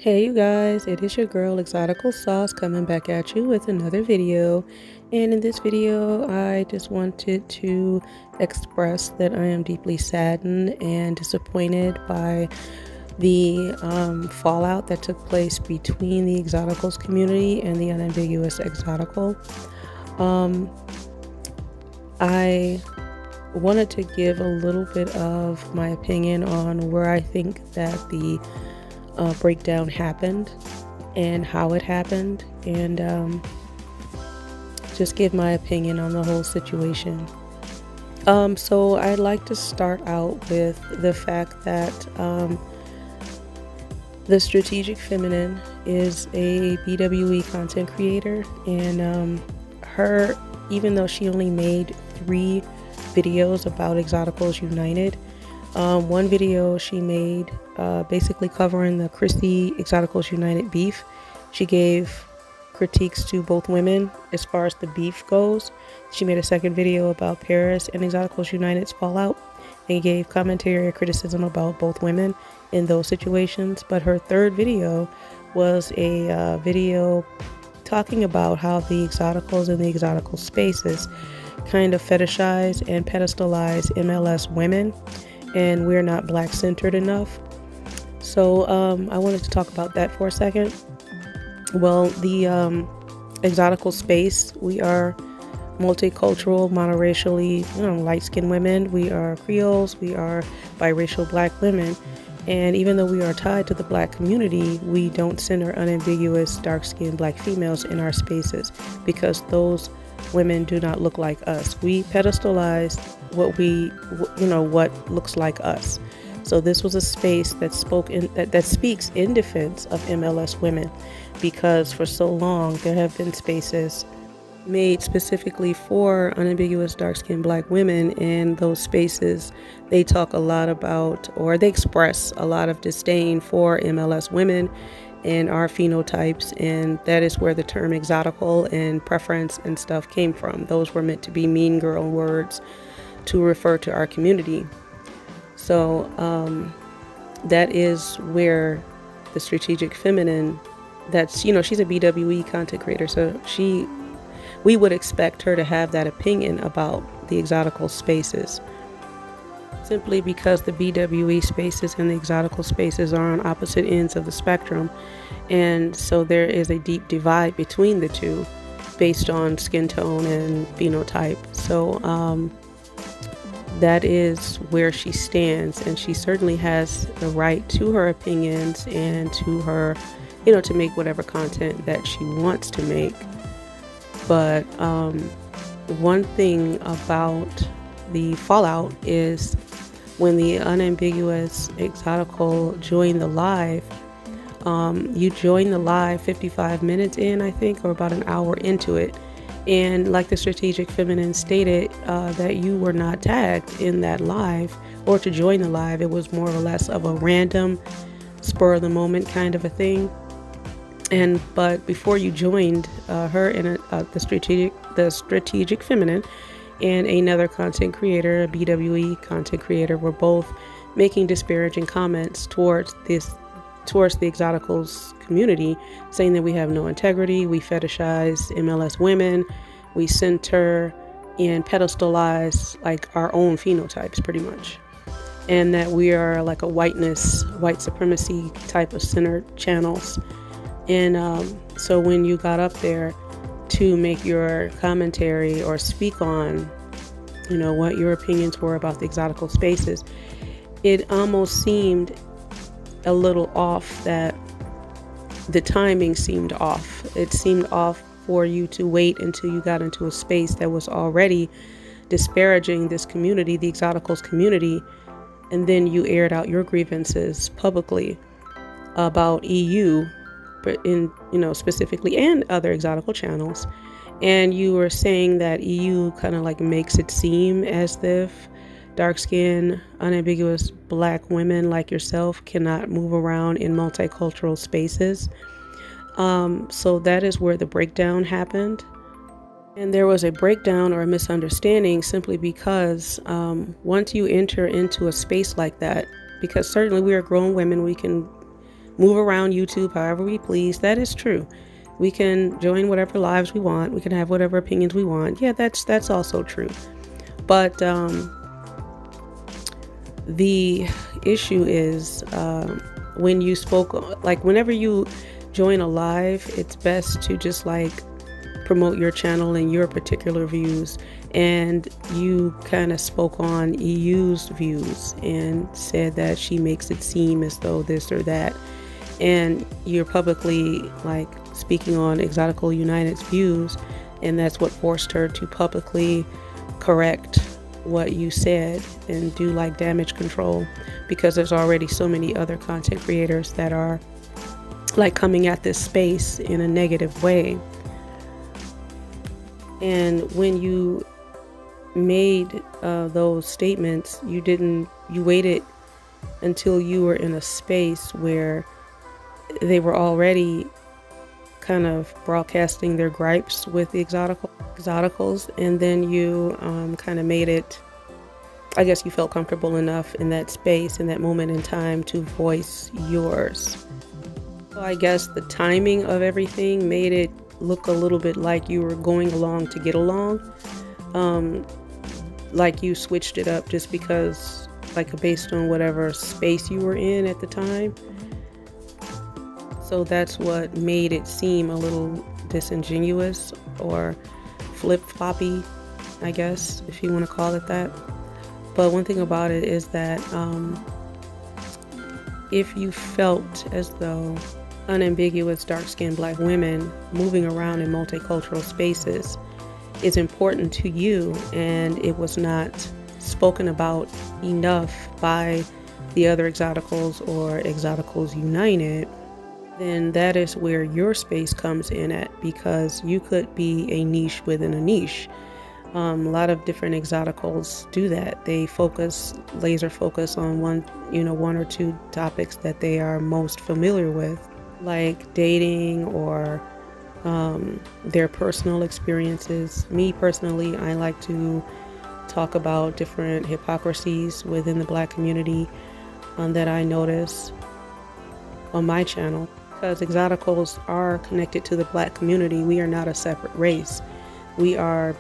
Hey you guys, it is your girl Exotical Sauce coming back at you with another video. And in this video, I just wanted to express that I am deeply saddened and disappointed by the fallout that took place between the Exoticals community and the Unambiguous Exotical. I wanted to give a little bit of my opinion on where I think that the breakdown happened and how it happened, and just give my opinion on the whole situation. So I'd like to start out with the fact that the Strategic Feminine is a BWE content creator, and her, even though she only made 3 videos about Exoticals United, one video she made basically covering the Chrissy Exoticals United beef. She gave critiques to both women as far as the beef goes. She made a second video about Paris and Exoticals United's fallout and gave commentary or criticism about both women in those situations. But her third video was a video talking about how the Exoticals and the Exotical spaces kind of fetishize and pedestalize MLS women, and we're not black centered enough. So I wanted to talk about that for a second. Well, the Exotical space, we are multicultural, monoracially, light-skinned women. We are Creoles, we are biracial black women. And even though we are tied to the black community, we don't center unambiguous dark-skinned black females in our spaces because those women do not look like us. We pedestalize what looks like us. So this was a space that speaks in defense of MLS women, because for so long there have been spaces made specifically for unambiguous dark-skinned black women, and those spaces, they talk a lot about, or they express a lot of disdain for MLS women and our phenotypes, and that is where the term exotical and preference and stuff came from. Those were meant to be mean girl words to refer to our community. So that is where the Strategic Feminine, that's, she's a BWE content creator, so we would expect her to have that opinion about the exotical spaces, simply because the BWE spaces and the exotical spaces are on opposite ends of the spectrum, and so there is a deep divide between the two based on skin tone and phenotype. So that is where she stands, and she certainly has the right to her opinions and to her, to make whatever content that she wants to make. But one thing about the fallout is when the Unambiguous Exotical joined the live, you joined the live 55 minutes in, I think, or about an hour into it. And like the Strategic Feminine stated, that you were not tagged in that live or to join the live. It was more or less of a random, spur of the moment kind of a thing. But before you joined, her and the Strategic Feminine and another content creator, a BWE content creator, were both making disparaging comments towards the Exoticals community, saying that we have no integrity, we fetishize MLS women, we center and pedestalize like our own phenotypes pretty much, and that we are like a white supremacy type of centered channels. And so when you got up there to make your commentary or speak on, what your opinions were about the exotical spaces, it almost seemed a little off, that the timing seemed off. It seemed off for you to wait until you got into a space that was already disparaging this community, the Exoticals community, and then you aired out your grievances publicly about EU, but specifically, and other exotical channels. And you were saying that EU kind of like makes it seem as if dark-skinned, unambiguous black women like yourself cannot move around in multicultural spaces. So that is where the breakdown happened. And there was a breakdown or a misunderstanding simply because once you enter into a space like that, because certainly we are grown women, we can move around YouTube however we please. That is true. We can join whatever lives we want. We can have whatever opinions we want. Yeah, that's also true. But the issue is when you spoke, like whenever you join a live, it's best to just like promote your channel and your particular views. And you kind of spoke on EU's views and said that she makes it seem as though this or that. And you're publicly like speaking on Exotical United's views, and that's what forced her to publicly correct what you said and do like damage control, because there's already so many other content creators that are like coming at this space in a negative way. And when you made those statements, you waited until you were in a space where they were already kind of broadcasting their gripes with the exoticals, and then you kind of made it, I guess you felt comfortable enough in that space, in that moment in time, to voice yours. So I guess the timing of everything made it look a little bit like you were going along to get along, like you switched it up just because, like based on whatever space you were in at the time. So that's what made it seem a little disingenuous or flip-floppy, I guess, if you want to call it that. But one thing about it is that if you felt as though unambiguous dark-skinned Black women moving around in multicultural spaces is important to you, and it was not spoken about enough by the other Exoticals or Exoticals United, then that is where your space comes in at, because you could be a niche within a niche. A lot of different Exoticals do that. They laser focus on one or two topics that they are most familiar with, like dating or their personal experiences. Me personally, I like to talk about different hypocrisies within the Black community that I notice on my channel. Because Exoticals are connected to the Black community. We are not a separate race. We are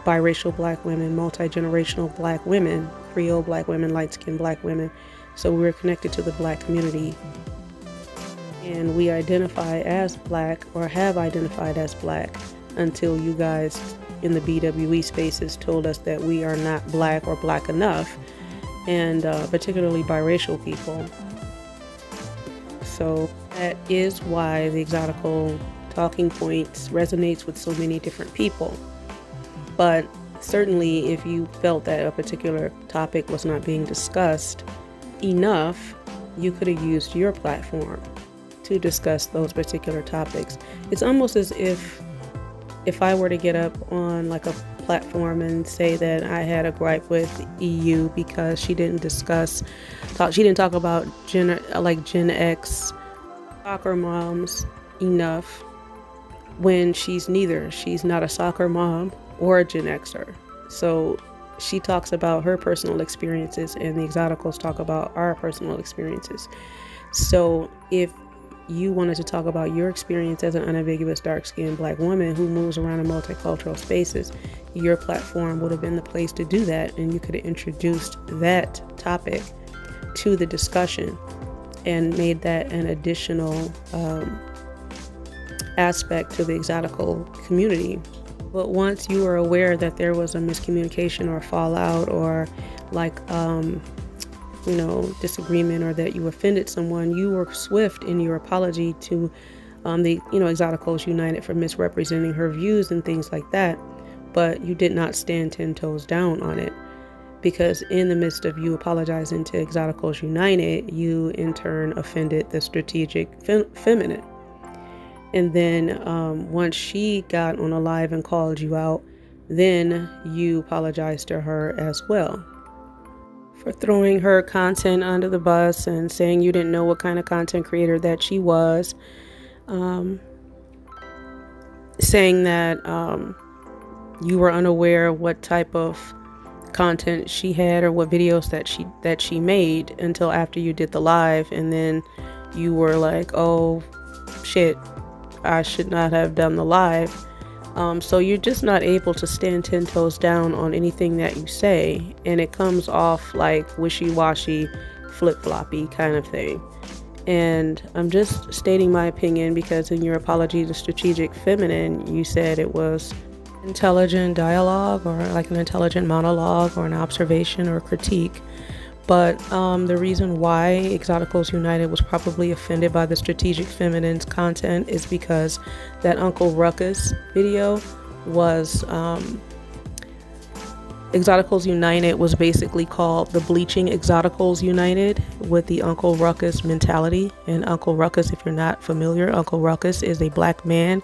biracial Black women, multi-generational Black women, Creole Black women, light-skinned Black women. So we're connected to the Black community. And we identify as Black, or have identified as Black, until you guys in the BWE spaces told us that we are not Black or Black enough, and particularly biracial people. So that is why the Exotical talking points resonates with so many different people. But certainly if you felt that a particular topic was not being discussed enough, you could have used your platform to discuss those particular topics. It's almost as if I were to get up on like a platform and say that I had a gripe with EU because she didn't talk about Gen X soccer moms enough, when she's neither. She's not a soccer mom or a Gen Xer. So she talks about her personal experiences, and the Exoticals talk about our personal experiences. So if you wanted to talk about your experience as an unambiguous dark-skinned Black woman who moves around in multicultural spaces, your platform would have been the place to do that, and you could have introduced that topic to the discussion and made that an additional aspect to the Exotical community. But once you were aware that there was a miscommunication or fallout, or like disagreement, or that you offended someone, you were swift in your apology to the Exoticals United for misrepresenting her views and things like that. But you did not stand 10 toes down on it, because in the midst of you apologizing to Exoticals United, you in turn offended the strategic feminine. And then once she got on a live and called you out, then you apologized to her as well for throwing her content under the bus and saying you didn't know what kind of content creator that she was, saying that you were unaware of what type of content she had or what videos that she made until after you did the live, and then you were like, oh shit, I should not have done the live. So you're just not able to stand 10 toes down on anything that you say, and it comes off like wishy-washy, flip-floppy kind of thing. And I'm just stating my opinion because in your apology to Strategic Feminine, you said it was intelligent dialogue or like an intelligent monologue or an observation or critique. But the reason why Exoticals United was probably offended by the Strategic Feminine's content is because that Uncle Ruckus video was Exoticals United was basically called the Bleaching Exoticals United with the Uncle Ruckus mentality. And Uncle Ruckus, if you're not familiar, Uncle Ruckus is a black man,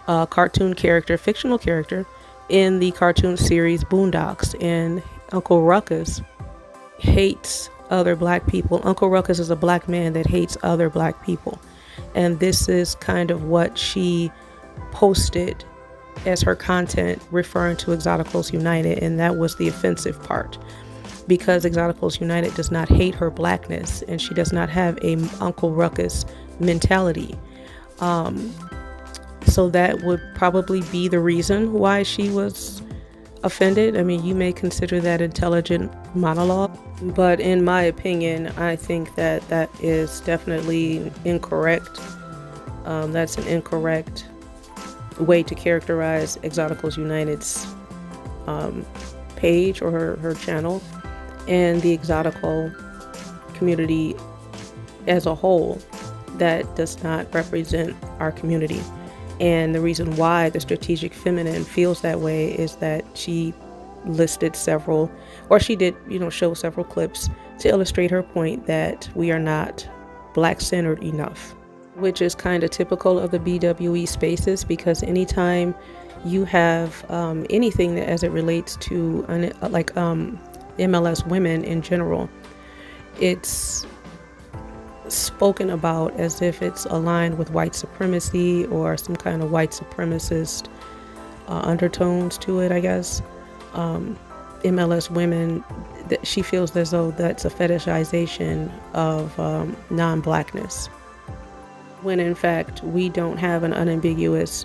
cartoon character, fictional character in the cartoon series Boondocks. And Uncle Ruckus hates other black people. Uncle Ruckus is a black man that hates other black people. And this is kind of what she posted as her content referring to Exoticals United, and that was the offensive part, because Exoticals United does not hate her blackness and she does not have a Uncle Ruckus mentality. So that would probably be the reason why she was offended. I mean, you may consider that intelligent monologue, but in my opinion, I think that that is definitely incorrect. That's an incorrect way to characterize Exoticals United's page or her channel, and the exotical community as a whole. That does not represent our community. And the reason why the Strategic Feminine feels that way is that she listed several, or she did, show several clips to illustrate her point that we are not black-centered enough, which is kind of typical of the BWE spaces, because anytime you have anything that as it relates to MLS women in general, it's spoken about as if it's aligned with white supremacy or some kind of white supremacist undertones to it, I guess. MLS women, she feels as though that's a fetishization of non-blackness, when in fact we don't have an unambiguous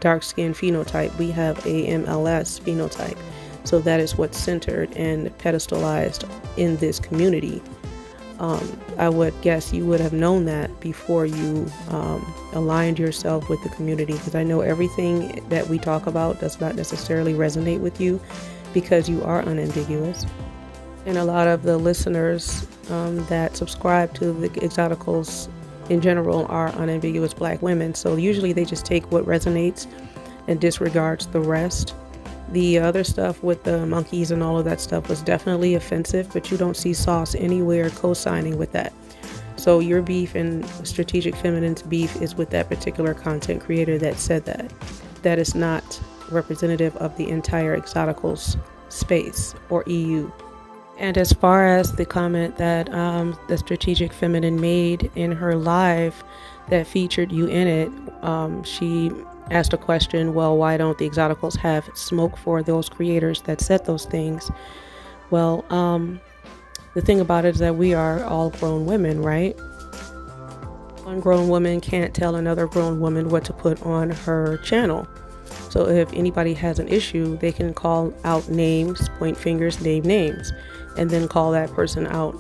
dark skin phenotype. We have a MLS phenotype. So that is what's centered and pedestalized in this community. I would guess you would have known that before you aligned yourself with the community, because I know everything that we talk about does not necessarily resonate with you because you are unambiguous. And a lot of the listeners that subscribe to the Exoticals in general are unambiguous black women. So usually they just take what resonates and disregards the rest. The other stuff with the monkeys and all of that stuff was definitely offensive, but you don't see Sauce anywhere co-signing with that. So your beef and Strategic Feminine's beef is with that particular content creator that said that. That is not representative of the entire Exoticals space or EU. And as far as the comment that the Strategic Feminine made in her live that featured you in it, she asked a question, well, why don't the Exoticals have smoke for those creators that said those things? Well, the thing about it is that we are all grown women, right? One grown woman can't tell another grown woman what to put on her channel. So if anybody has an issue, they can call out names, point fingers, name names, and then call that person out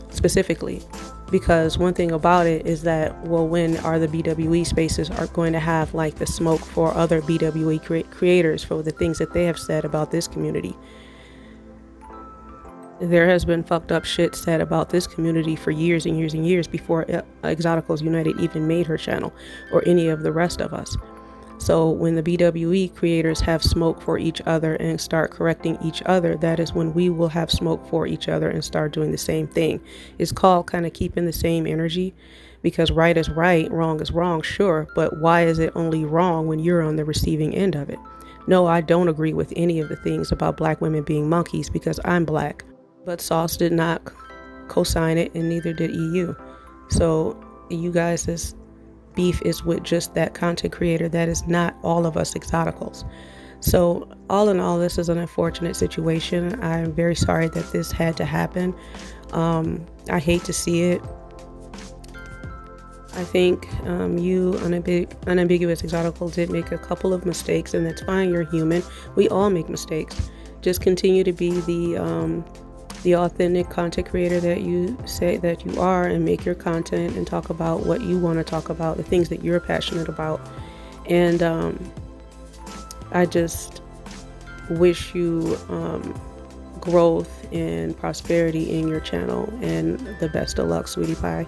specifically. Because one thing about it is that, well, when are the BWE spaces are going to have like the smoke for other BWE creators for the things that they have said about this community? There has been fucked up shit said about this community for years and years and years before Exoticals United even made her channel or any of the rest of us. So when the BWE creators have smoke for each other and start correcting each other, that is when we will have smoke for each other and start doing the same thing. It's called kind of keeping the same energy, because right is right, wrong is wrong, sure, but why is it only wrong when you're on the receiving end of it? No, I don't agree with any of the things about black women being monkeys because I'm black, but Sauce did not co-sign it and neither did EU. So you guys' beef is with just that content creator. That is not all of us Exoticals. So all in all, this is an unfortunate situation. I'm very sorry that this had to happen. I hate to see it. I think you, Unambiguous Exotical, did make a couple of mistakes, and that's fine. You're human. We all make mistakes. Just continue to be the authentic content creator that you say that you are, and make your content and talk about what you want to talk about, the things that you're passionate about. And I just wish you growth and prosperity in your channel, and the best of luck, sweetie pie.